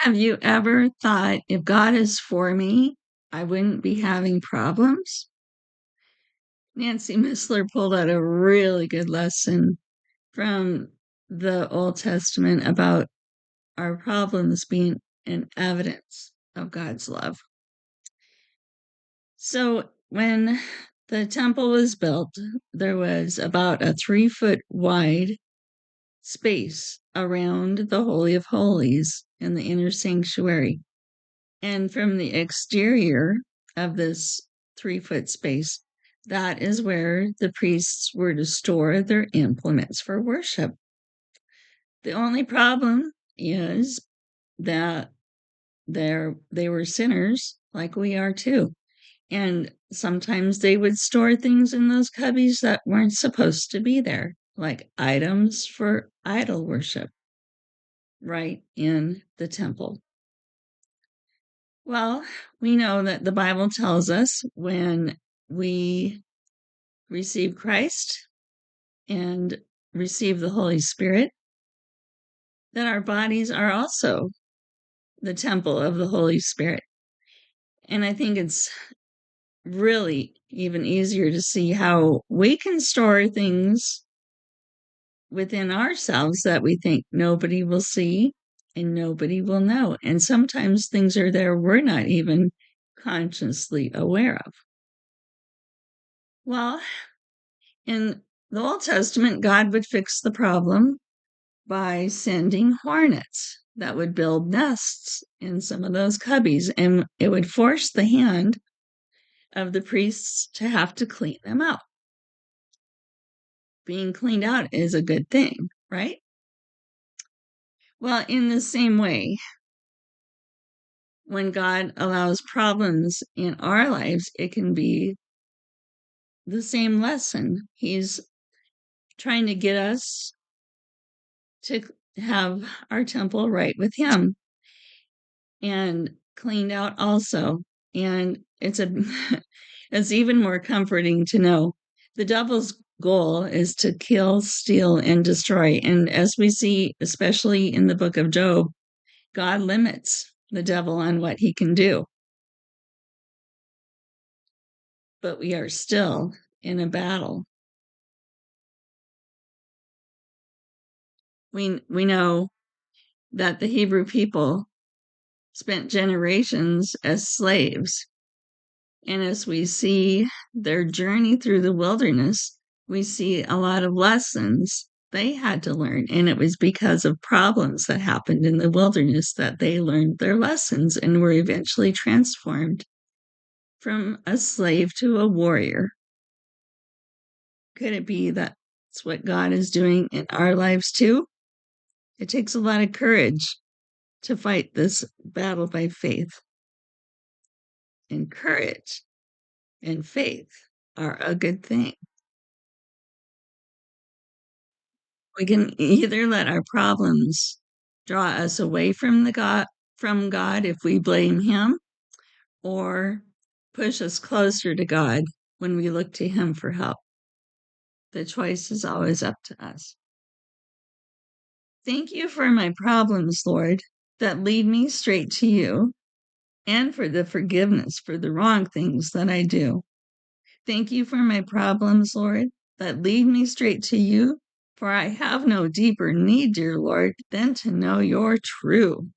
Have you ever thought, if God is for me, I wouldn't be having problems? Nancy Missler pulled out a really good lesson from the Old Testament about our problems being an evidence of God's love. So, when the temple was built, there was about a 3-foot wide space around the Holy of Holies in the inner sanctuary. And from the exterior of this 3-foot space, that is where the priests were to store their implements for worship. The only problem is that they were sinners like we are too. And sometimes they would store things in those cubbies that weren't supposed to be there, like items for idol worship, right in the temple. Well, we know that the Bible tells us when we receive Christ and receive the Holy Spirit, that our bodies are also the temple of the Holy Spirit. And I think it's really even easier to see how we can store things within ourselves that we think nobody will see and nobody will know. And sometimes things are there we're not even consciously aware of. Well, in the Old Testament, God would fix the problem by sending hornets that would build nests in some of those cubbies, and it would force the hand of the priests to have to clean them out. Being cleaned out is a good thing, right? Well, in the same way, when God allows problems in our lives, it can be the same lesson. He's trying to get us to have our temple right with Him and cleaned out also. And it's it's even more comforting to know the devil's goal is to kill, steal, and destroy. And as we see, especially in the book of Job, God limits the devil on what he can do. But we are still in a battle. We know that the Hebrew people spent generations as slaves. And as we see their journey through the wilderness, we see a lot of lessons they had to learn. And it was because of problems that happened in the wilderness that they learned their lessons and were eventually transformed from a slave to a warrior. Could it be that's what God is doing in our lives too? It takes a lot of courage to fight this battle by faith. And courage and faith are a good thing. We can either let our problems draw us away from God if we blame Him, or push us closer to God when we look to Him for help. The choice is always up to us. Thank you for my problems, Lord, that lead me straight to you, and for the forgiveness for the wrong things that I do. Thank you for my problems, Lord, that lead me straight to you, for I have no deeper need, dear Lord, than to know your true